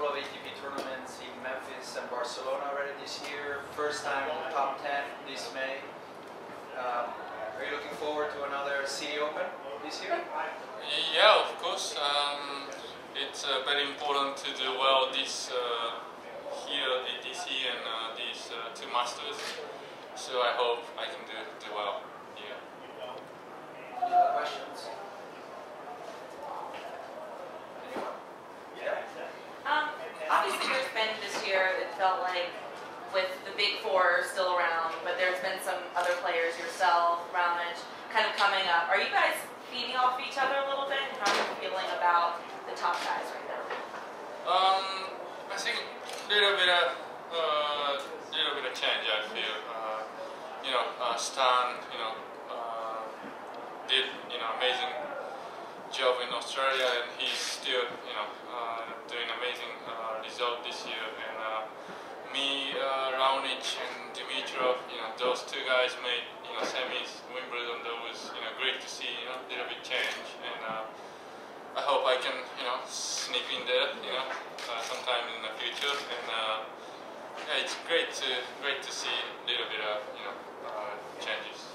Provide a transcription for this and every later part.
couple of ATP tournaments in Memphis and Barcelona already this year. First time in the top 10 this May. Are you looking forward to another Citi Open this year? Yeah, of course. It's very important to do well this here at ATC and these two Masters. So I hope I can do well here. Any other questions? Anyone? Obviously there's been this year, it felt like, with the big four still around, but there's been some other players, yourself, Raonic, kind of coming up. Are you guys feeding off each other a little bit? And how are you feeling about the top guys right now? I think little bit of change. I feel. Stan, did amazing job in Australia, and he's still doing amazing result this year. And me, Raonic, and Dimitrov, those two guys made semis, Wimbledon. That was great to see. Little bit change, and I hope I can sneak in there sometime in the future. And yeah, it's great to see a little bit of changes.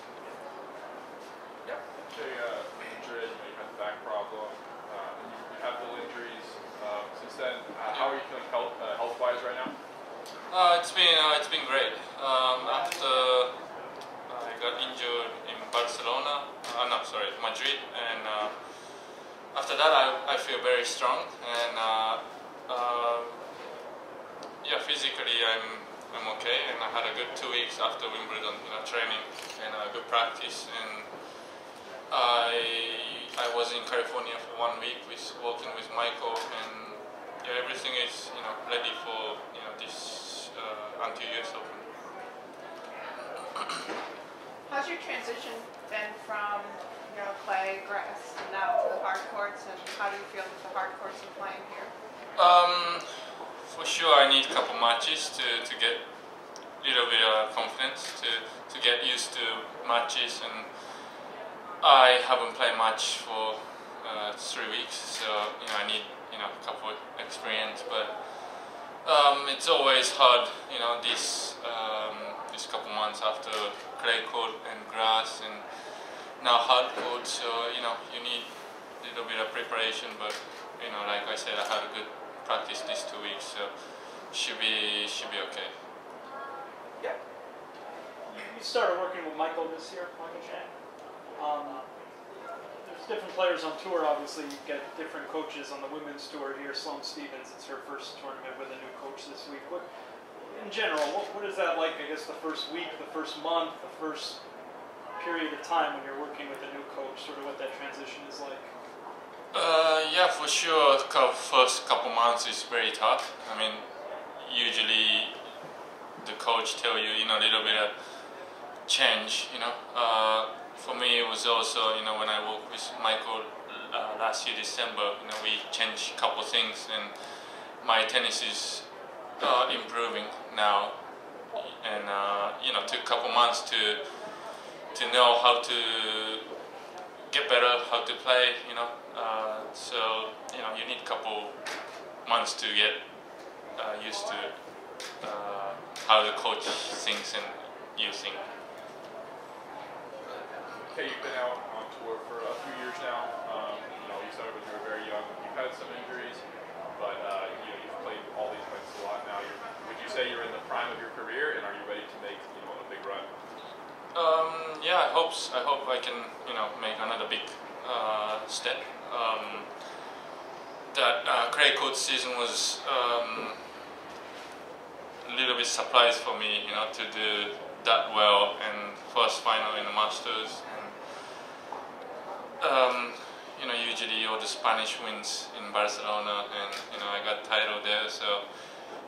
Yeah. Madrid, you had the back problem, and you had little injuries. Since then, how are you feeling health-wise right now? It's been great. After I got injured in Barcelona, Madrid, and after that I feel very strong, and yeah, physically I'm okay, and I had a good 2 weeks after Wimbledon, training and good practice, and I was in California for 1 week working with Michael, and yeah, everything is ready for this until US Open. How's your transition been from clay, grass, and now to the hard courts, and how do you feel with the hard courts you're playing here? For sure, I need a couple matches to get a little bit of confidence, to get used to matches, and I haven't played much for 3 weeks, so I need a couple experience. But it's always hard, this couple months after clay court and grass, and now hard court. So you need a little bit of preparation. But like I said, I had a good practice these 2 weeks, so should be okay. Yeah. You started working with Michael this year, Michael Chang. There's different players on tour, obviously. You get different coaches on the women's tour here. Sloane Stephens, it's her first tournament with a new coach this week. In general, what is that like, I guess, the first week, the first month, the first period of time when you're working with a new coach, sort of what that transition is like? Yeah, for sure, first couple months is very tough. I mean, usually the coach tell you, a little bit of change, For me, it was also, when I worked with Michael last year, December, we changed a couple things, and my tennis is improving now. And, took a couple months to know how to get better, how to play, so, you need a couple months to get used to how the coach thinks and you think. Okay, you've been out on tour for a few years now. You started when you were very young. You've had some injuries, but you've played all these events a lot now. Would you say you're in the prime of your career, and are you ready to make a big run? Yeah, I hope I can make another big step. That clay court season was a little bit surprise for me, to do that well, and first final in the Masters. And, usually all the Spanish wins in Barcelona, and I got title there, so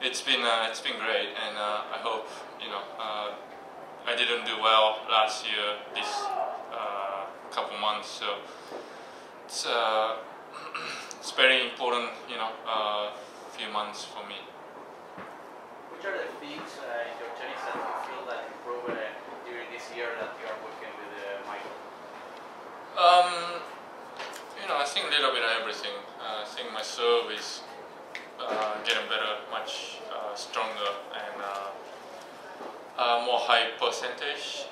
it's been great, and I hope I didn't do well last year this couple months, so it's very important few months for me. Which are the things in your tennis that you feel that improved during this year that you are working with Michael? I think a little bit of everything. I think my serve is getting better, much stronger, and more high percentage,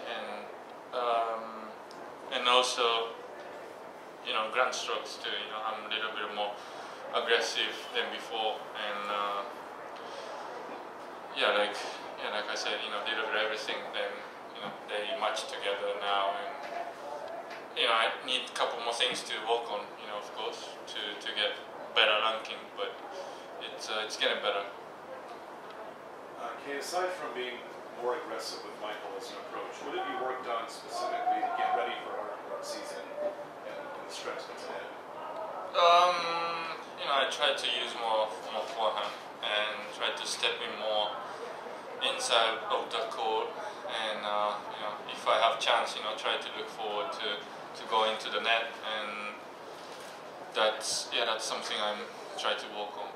and also, you know, grand strokes too. You know, I'm a little bit more aggressive than before, and like I said, you know, little bit everything. Then, you know, they match together now, and you know, I need a couple more things to work on. You know, of course, to get better ranking, but it's getting better. Kei, aside from being more aggressive with Michael as an approach, what have you worked on specifically to get ready for our season and the stretch that's ahead? You know, I try to use more forehand and try to step in more inside of the court, and you know, if I have chance, you know, try to look forward to go into the net, and that's something I'm trying to work on.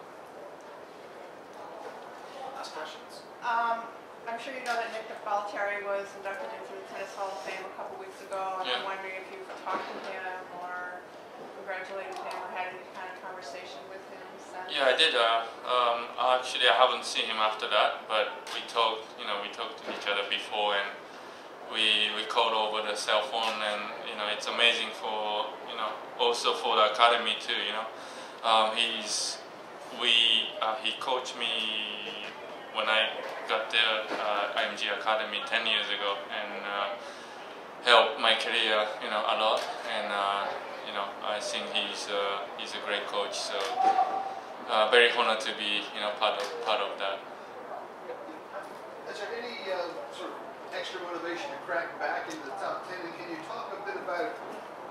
Last questions. I'm sure you know that Nick Baltieri was inducted into the Tennis Hall of Fame a couple weeks ago, and Yeah. I'm wondering if you've talked to him or congratulated him or had any kind of conversation with him since. Yeah, I did. Actually, I haven't seen him after that, but we talked. You know, we talked to each other before, and we called over the cell phone, and you know, it's amazing for, you know, also for the academy too. You know, he coached me when I got there IMG Academy 10 years ago, and helped my career, you know, a lot. And you know, I think he's a great coach. So very honored to be, you know, part of that. Is there any sort of extra motivation to crack back into the top 10? And can you talk a bit about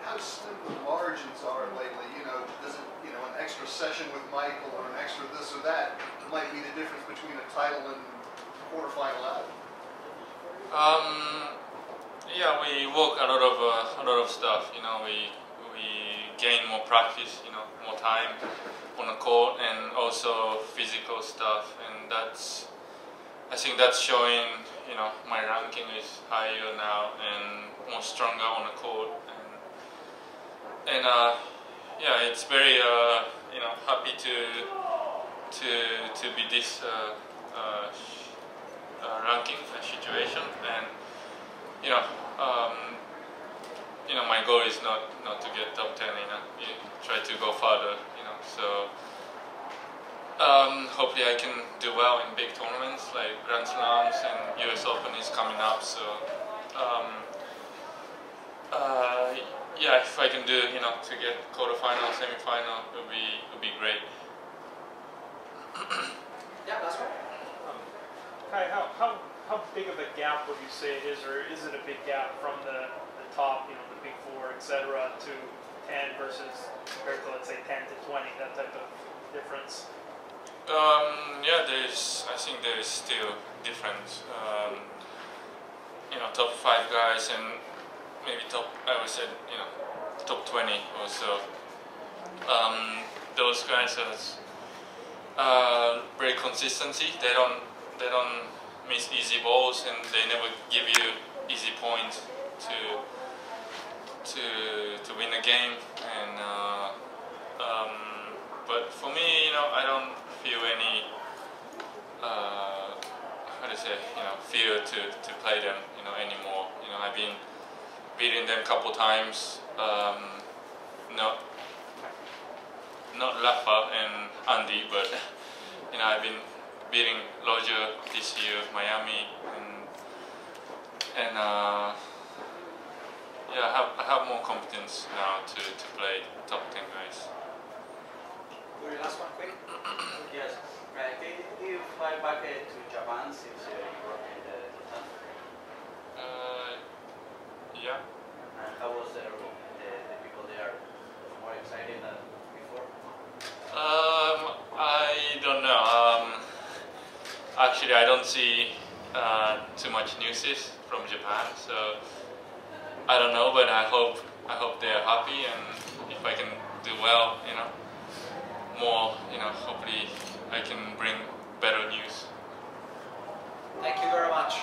how slim the margins are lately? You know, does it, you know, an extra session with Michael or an extra this or that might be the difference between a title and quarterfinal out? Yeah, we work a lot of stuff. You know, we gain more practice. You know, more time on the court, and also physical stuff, and I think that's showing. You know, my ranking is higher now and more stronger on the court, and yeah, it's very you know, happy to be this ranking situation, and you know, my goal is not to get top 10. You know, you try to go further. You know, so hopefully I can do well in big tournaments like Grand Slams, and US Open is coming up. So yeah, if I can do, you know, to get quarterfinal, semi-final, it would be great. Yeah, that's right. Kai, how big of a gap would you say it is, or is it a big gap from the top, you know, the big four, etc., to 10 versus compared to, let's say, 10 to 20, that type of difference? Yeah, I think there is still difference. You know, top 5 guys and maybe I would say, you know, top 20 also. Those guys are very consistency. They don't miss easy balls, and they never give you easy points to win a game. And but for me, you know, I don't feel any how to say, you know, fear to play them, you know, anymore. You know, I've been beating them a couple times. Not Rafa and Andy, but you know, I've been beating Roger this year, Miami, and yeah, I have more confidence now to play top 10 guys. Your last one, quick. Yes. Can you fly back to Japan since you were in the tournament? Yeah. And how was the people there? More exciting than before? I don't know. Actually, I don't see too much news from Japan, so I don't know. But I hope they are happy, and if I can do well, you know, more, you know, hopefully I can bring better news. Thank you very much.